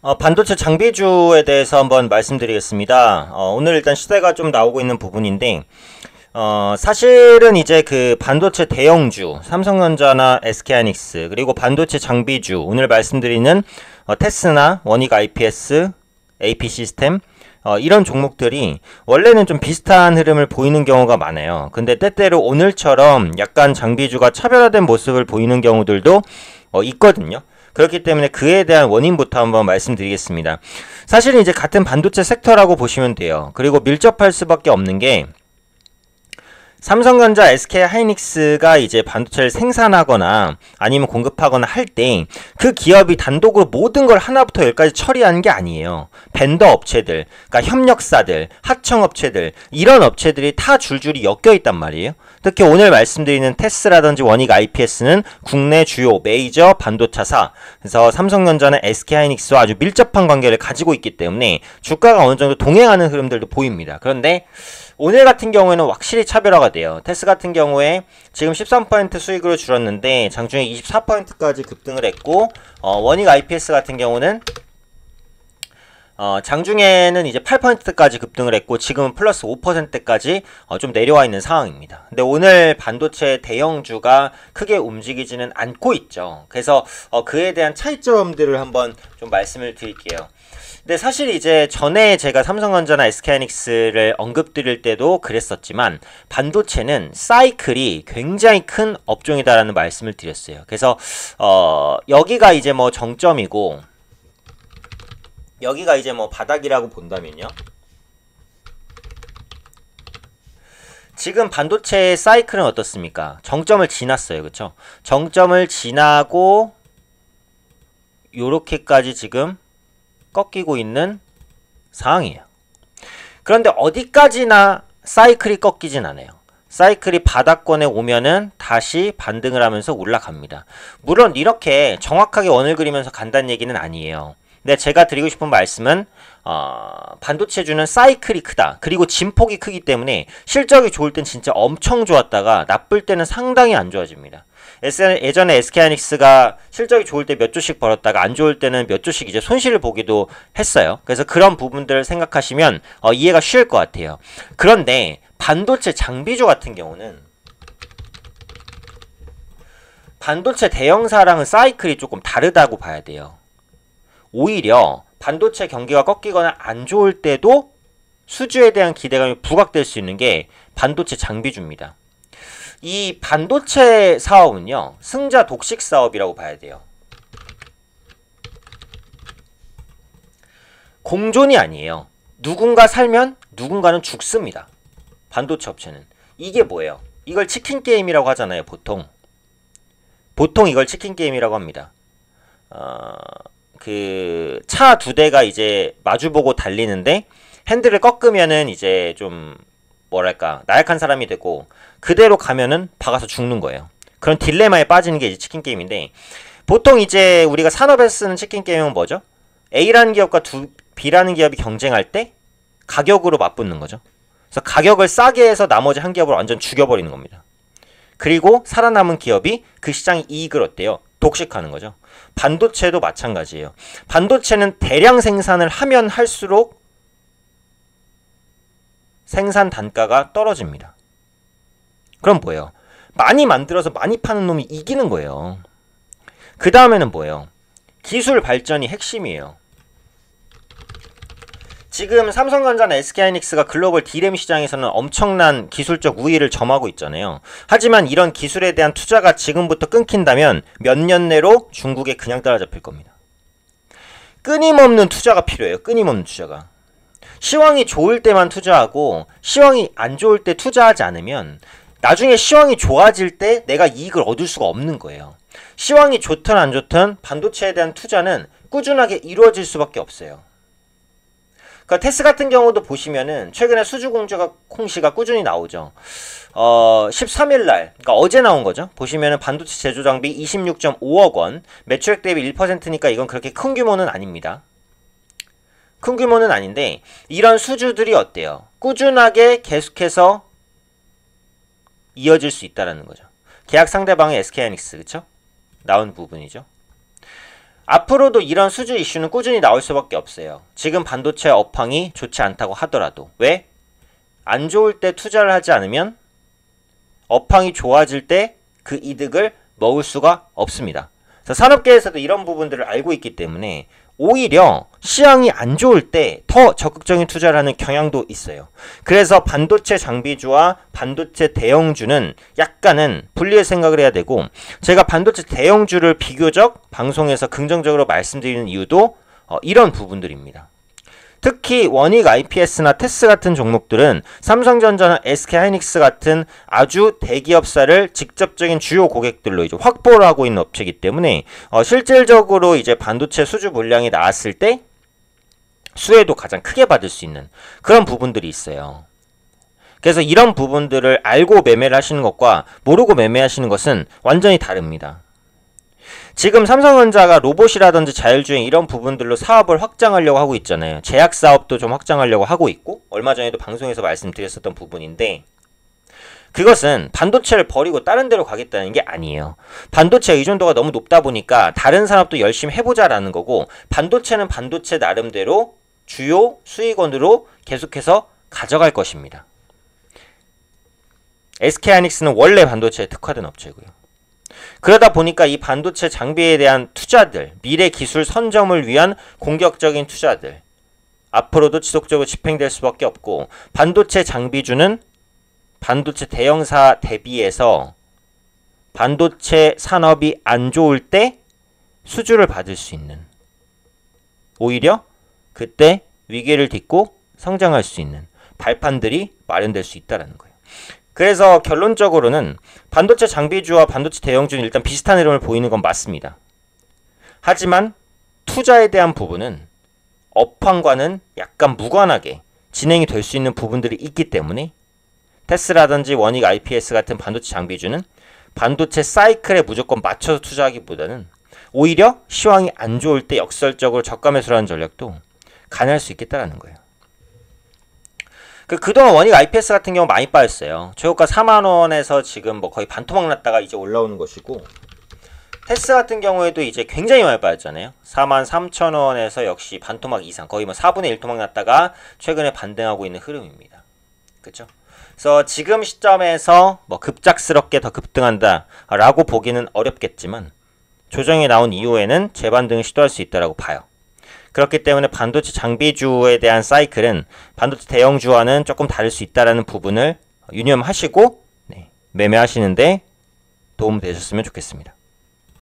반도체 장비주에 대해서 한번 말씀드리겠습니다. 오늘 일단 시세가 좀 나오고 있는 부분인데, 사실은 이제 그 반도체 대형주, 삼성전자나 SK하이닉스, 그리고 반도체 장비주, 오늘 말씀드리는 테스나, 원익 IPS, AP 시스템, 이런 종목들이 원래는 좀 비슷한 흐름을 보이는 경우가 많아요. 근데 때때로 오늘처럼 약간 장비주가 차별화된 모습을 보이는 경우들도 있거든요. 그렇기 때문에 그에 대한 원인부터 한번 말씀드리겠습니다. 사실은 이제 같은 반도체 섹터라고 보시면 돼요. 그리고 밀접할 수밖에 없는 게 삼성전자, SK하이닉스가 이제 반도체를 생산하거나 아니면 공급하거나 할 때 그 기업이 단독으로 모든 걸 하나부터 열까지 처리하는 게 아니에요. 벤더 업체들, 그러니까 협력사들, 하청업체들, 이런 업체들이 다 줄줄이 엮여 있단 말이에요. 특히 오늘 말씀드리는 테스라든지 원익 IPS는 국내 주요 메이저 반도차사, 그래서 삼성전자는 SK하이닉스와 아주 밀접한 관계를 가지고 있기 때문에 주가가 어느 정도 동행하는 흐름들도 보입니다. 그런데 오늘 같은 경우에는 확실히 차별화가 돼요. 테스 같은 경우에 지금 13% 수익으로 줄었는데 장중에 24%까지 급등을 했고, 원익 IPS 같은 경우는 장중에는 이제 8%까지 급등을 했고 지금은 플러스 5%까지 좀 내려와 있는 상황입니다. 근데 오늘 반도체 대형주가 크게 움직이지는 않고 있죠. 그래서 그에 대한 차이점들을 한번 좀 말씀을 드릴게요. 근데 사실 이제 전에 제가 삼성전자나 SK하이닉스를 언급드릴 때도 그랬었지만 반도체는 사이클이 굉장히 큰 업종이다라는 말씀을 드렸어요. 그래서 여기가 이제 뭐 정점이고 여기가 이제 뭐 바닥이라고 본다면요. 지금 반도체 사이클은 어떻습니까? 정점을 지났어요. 그쵸? 정점을 지나고 요렇게까지 지금 꺾이고 있는 상황이에요. 그런데 어디까지나 사이클이 꺾이진 않아요. 사이클이 바닥권에 오면은 다시 반등을 하면서 올라갑니다. 물론 이렇게 정확하게 원을 그리면서 간다는 얘기는 아니에요. 근데 제가 드리고 싶은 말씀은 반도체주는 사이클이 크다. 그리고 진폭이 크기 때문에 실적이 좋을 땐 진짜 엄청 좋았다가 나쁠 때는 상당히 안 좋아집니다. 예전에 SK하이닉스가 실적이 좋을 때 몇 조씩 벌었다가 안 좋을 때는 몇 조씩 이제 손실을 보기도 했어요. 그래서 그런 부분들을 생각하시면 이해가 쉬울 것 같아요. 그런데 반도체 장비주 같은 경우는 반도체 대형사랑은 사이클이 조금 다르다고 봐야 돼요. 오히려 반도체 경기가 꺾이거나 안 좋을 때도 수주에 대한 기대감이 부각될 수 있는 게 반도체 장비주입니다. 이 반도체 사업은요, 승자 독식 사업이라고 봐야 돼요. 공존이 아니에요. 누군가 살면 누군가는 죽습니다. 반도체 업체는. 이게 뭐예요? 이걸 치킨 게임이라고 하잖아요, 보통. 보통 이걸 치킨 게임이라고 합니다. 그 차 두 대가 이제 마주보고 달리는데 핸들을 꺾으면은 이제 좀 뭐랄까 나약한 사람이 되고 그대로 가면은 박아서 죽는 거예요. 그런 딜레마에 빠지는 게 이제 치킨 게임인데 보통 이제 우리가 산업에서 쓰는 치킨 게임은 뭐죠? A라는 기업과 B라는 기업이 경쟁할 때 가격으로 맞붙는 거죠. 그래서 가격을 싸게 해서 나머지 한 기업을 완전 죽여버리는 겁니다. 그리고 살아남은 기업이 그 시장의 이익을 어때요? 독식하는 거죠. 반도체도 마찬가지예요. 반도체는 대량 생산을 하면 할수록 생산 단가가 떨어집니다. 그럼 뭐예요? 많이 만들어서 많이 파는 놈이 이기는 거예요. 그 다음에는 뭐예요? 기술 발전이 핵심이에요. 지금 삼성전자나 SK하이닉스가 글로벌 D램 시장에서는 엄청난 기술적 우위를 점하고 있잖아요. 하지만 이런 기술에 대한 투자가 지금부터 끊긴다면 몇 년 내로 중국에 그냥 따라잡힐 겁니다. 끊임없는 투자가 필요해요. 끊임없는 투자가. 시황이 좋을 때만 투자하고 시황이 안 좋을 때 투자하지 않으면 나중에 시황이 좋아질 때 내가 이익을 얻을 수가 없는 거예요. 시황이 좋든 안 좋든 반도체에 대한 투자는 꾸준하게 이루어질 수밖에 없어요. 그러니까 테스 같은 경우도 보시면은 최근에 수주공제가 공시가 꾸준히 나오죠. 13일날, 그러니까 어제 나온 거죠. 보시면은 반도체 제조 장비 26.5억 원, 매출액 대비 1%니까 이건 그렇게 큰 규모는 아닙니다. 큰 규모는 아닌데 이런 수주들이 어때요? 꾸준하게 계속해서 이어질 수 있다라는 거죠. 계약 상대방의 SK하이닉스, 그쵸? 나온 부분이죠. 앞으로도 이런 수주 이슈는 꾸준히 나올 수밖에 없어요. 지금 반도체 업황이 좋지 않다고 하더라도. 왜? 안 좋을 때 투자를 하지 않으면 업황이 좋아질 때 그 이득을 먹을 수가 없습니다. 그래서 산업계에서도 이런 부분들을 알고 있기 때문에 오히려 시황이 안 좋을 때 더 적극적인 투자를 하는 경향도 있어요. 그래서 반도체 장비주와 반도체 대형주는 약간은 분리의 생각을 해야 되고, 제가 반도체 대형주를 비교적 방송에서 긍정적으로 말씀드리는 이유도 이런 부분들입니다. 특히 원익 IPS나 테스 같은 종목들은 삼성전자나 SK하이닉스 같은 아주 대기업사를 직접적인 주요 고객들로 이제 확보를 하고 있는 업체이기 때문에 실질적으로 이제 반도체 수주 물량이 나왔을 때 수혜도 가장 크게 받을 수 있는 그런 부분들이 있어요. 그래서 이런 부분들을 알고 매매를 하시는 것과 모르고 매매하시는 것은 완전히 다릅니다. 지금 삼성전자가 로봇이라든지 자율주행 이런 부분들로 사업을 확장하려고 하고 있잖아요. 제약 사업도 좀 확장하려고 하고 있고, 얼마 전에도 방송에서 말씀드렸었던 부분인데, 그것은 반도체를 버리고 다른 데로 가겠다는 게 아니에요. 반도체 의존도가 너무 높다 보니까 다른 산업도 열심히 해보자라는 거고, 반도체는 반도체 나름대로 주요 수익원으로 계속해서 가져갈 것입니다. SK하이닉스는 원래 반도체에 특화된 업체고요. 그러다 보니까 이 반도체 장비에 대한 투자들, 미래 기술 선점을 위한 공격적인 투자들 앞으로도 지속적으로 집행될 수밖에 없고, 반도체 장비주는 반도체 대형사 대비해서 반도체 산업이 안 좋을 때 수주를 받을 수 있는, 오히려 그때 위기를 딛고 성장할 수 있는 발판들이 마련될 수 있다는 거예요. 그래서 결론적으로는 반도체 장비주와 반도체 대형주는 일단 비슷한 흐름을 보이는 건 맞습니다. 하지만 투자에 대한 부분은 업황과는 약간 무관하게 진행이 될 수 있는 부분들이 있기 때문에 테스라든지 원익 IPS 같은 반도체 장비주는 반도체 사이클에 무조건 맞춰서 투자하기보다는 오히려 시황이 안 좋을 때 역설적으로 저가 매수를 하는 전략도 가능할 수 있겠다는 거예요. 그동안 원익 IPS 같은 경우 많이 빠졌어요. 최고가 4만원에서 지금 뭐 거의 반토막 났다가 이제 올라오는 것이고, 테스 같은 경우에도 이제 굉장히 많이 빠졌잖아요. 43,000원에서 역시 반토막 이상, 거의 뭐 4분의 1 토막 났다가 최근에 반등하고 있는 흐름입니다. 그쵸? 그래서 지금 시점에서 뭐 급작스럽게 더 급등한다 라고 보기는 어렵겠지만, 조정이 나온 이후에는 재반등을 시도할 수 있다고 봐요. 그렇기 때문에 반도체 장비주에 대한 사이클은 반도체 대형주와는 조금 다를 수 있다는 부분을 유념하시고 매매하시는데 도움 되셨으면 좋겠습니다.